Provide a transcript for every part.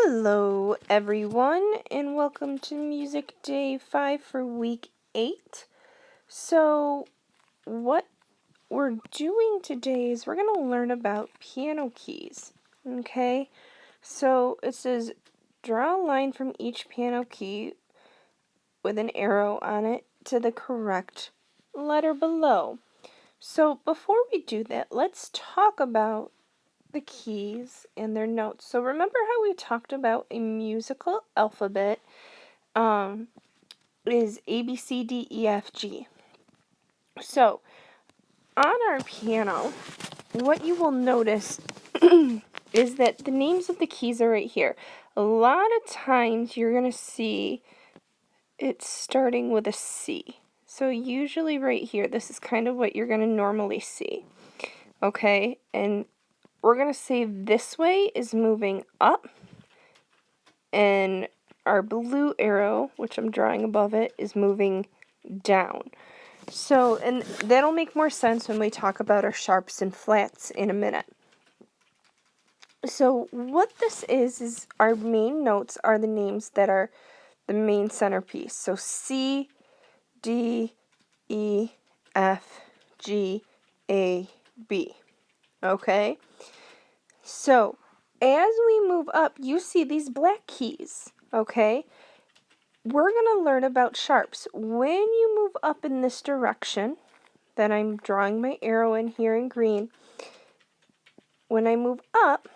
Hello, everyone, and welcome to Music Day 5 for Week 8. So, what we're doing today is we're going to learn about piano keys, okay? So, it says, draw a line from each piano key with an arrow on it to the correct letter below. So, before we do that, let's talk about the keys and their notes. So remember how we talked about a musical alphabet is A, B, C, D, E, F, G. So on our piano, what you will notice is that the names of the keys are right here. A lot of times you're going to see it starting with a C. So usually right here, this is kind of what you're going to normally see. Okay, and we're going to say this way is moving up, and our blue arrow, which I'm drawing above it, is moving down. So, and that'll make more sense when we talk about our sharps and flats in a minute. So what this is our main notes are the names that are the main centerpiece. So C, D, E, F, G, A, B. Okay? So, as we move up, you see these black keys, okay? We're going to learn about sharps. When you move up in this direction, that I'm drawing my arrow in here in green, when I move up,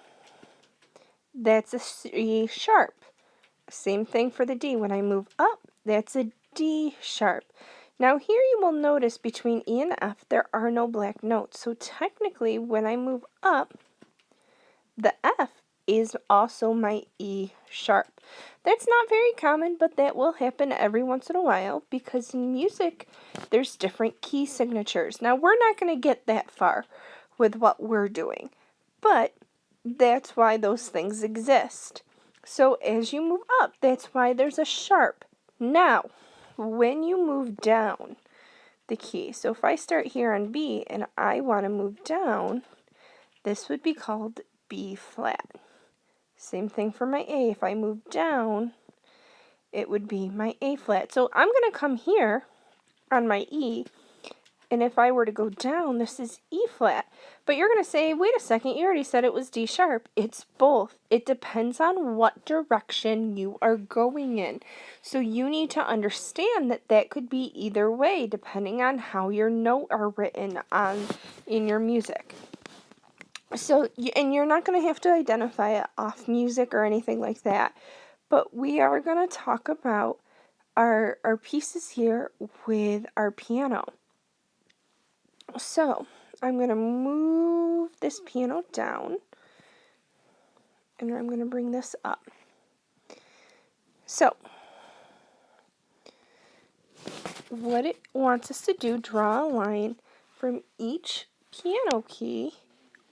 that's a C sharp. Same thing for the D. When I move up, that's a D sharp. Now here you will notice between E and F, there are no black notes. So technically, when I move up, the F is also my E sharp. That's not very common, but that will happen every once in a while because in music, there's different key signatures. Now, we're not going to get that far with what we're doing, but that's why those things exist. So as you move up, that's why there's a sharp. Now, when you move down the key, so if I start here on B and I want to move down, this would be called B flat. Same thing for my A. If I move down, it would be my A flat. So I'm going to come here on my E, and if I were to go down, this is E flat. But you're going to say, wait a second, you already said it was D sharp. It's both. It depends on what direction you are going in. So you need to understand that that could be either way, depending on how your notes are written in your music. So, and you're not going to have to identify it off music or anything like that, but we are going to talk about our pieces here with our piano. So, I'm going to move this piano down, and I'm going to bring this up. So, what it wants us to do, draw a line from each piano key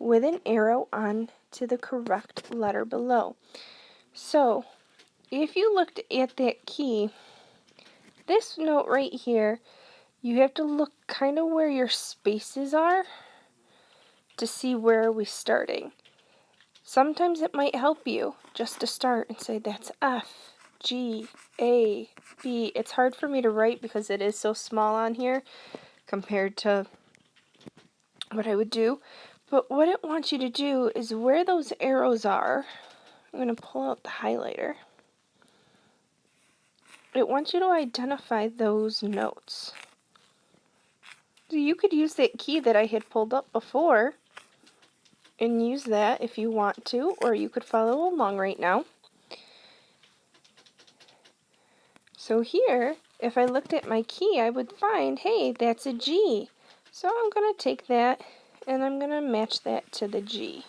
with an arrow on to the correct letter below. So, if you looked at that key, this note right here, you have to look kind of where your spaces are to see where are we starting. Sometimes it might help you just to start and say that's F, G, A, B. It's hard for me to write because it is so small on here compared to what I would do. But what it wants you to do is where those arrows are, I'm going to pull out the highlighter. It wants you to identify those notes. So you could use that key that I had pulled up before and use that if you want to, or you could follow along right now. So here, if I looked at my key, I would find, hey, that's a G. So I'm going to take that and I'm going to match that to the G.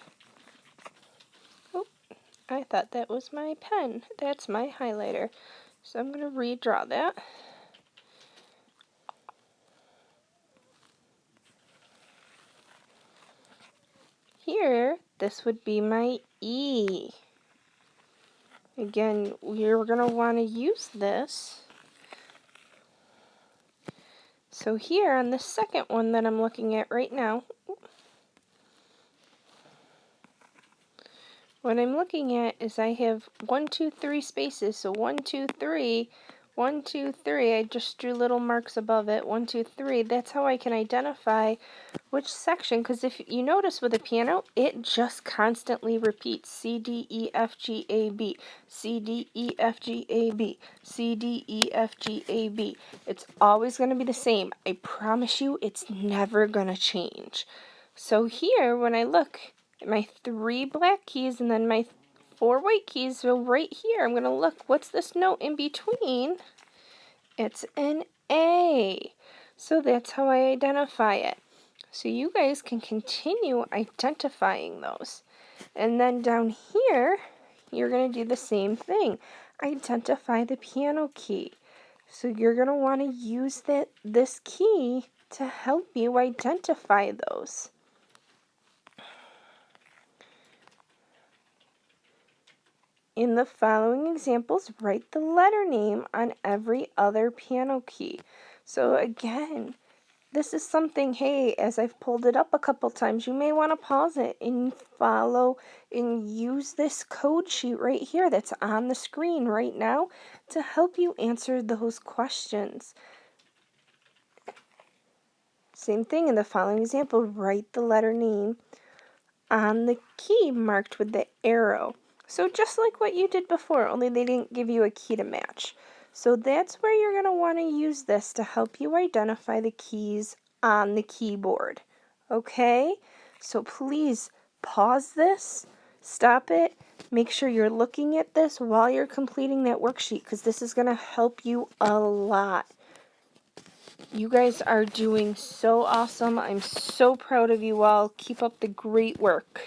Oh, I thought that was my pen. That's my highlighter. So I'm going to redraw that. Here, this would be my E. Again, you're going to want to use this. So here on the second one that I'm looking at right now, what I'm looking at is I have 1, 2, 3 spaces. So 1, 2, 3, 1, 2, 3. I just drew little marks above it. 1, 2, 3. That's how I can identify which section. Because if you notice with a piano, it just constantly repeats C, D, E, F, G, A, B. C, D, E, F, G, A, B. C, D, E, F, G, A, B. It's always going to be the same. I promise you, it's never going to change. So here, when I look at my 3 black keys and then my 4 white keys, so right here, I'm going to look, what's this note in between? It's an A. So that's how I identify it. So you guys can continue identifying those. And then down here, you're going to do the same thing. Identify the piano key. So you're going to want to use this key to help you identify those. In the following examples, write the letter name on every other piano key. So again, this is something, hey, as I've pulled it up a couple times, you may want to pause it and follow and use this code sheet right here that's on the screen right now to help you answer those questions. Same thing in the following example, write the letter name on the key marked with the arrow. So just like what you did before, only they didn't give you a key to match. So that's where you're going to want to use this to help you identify the keys on the keyboard. Okay? So please pause this, stop it, make sure you're looking at this while you're completing that worksheet because this is going to help you a lot. You guys are doing so awesome. I'm so proud of you all. Keep up the great work.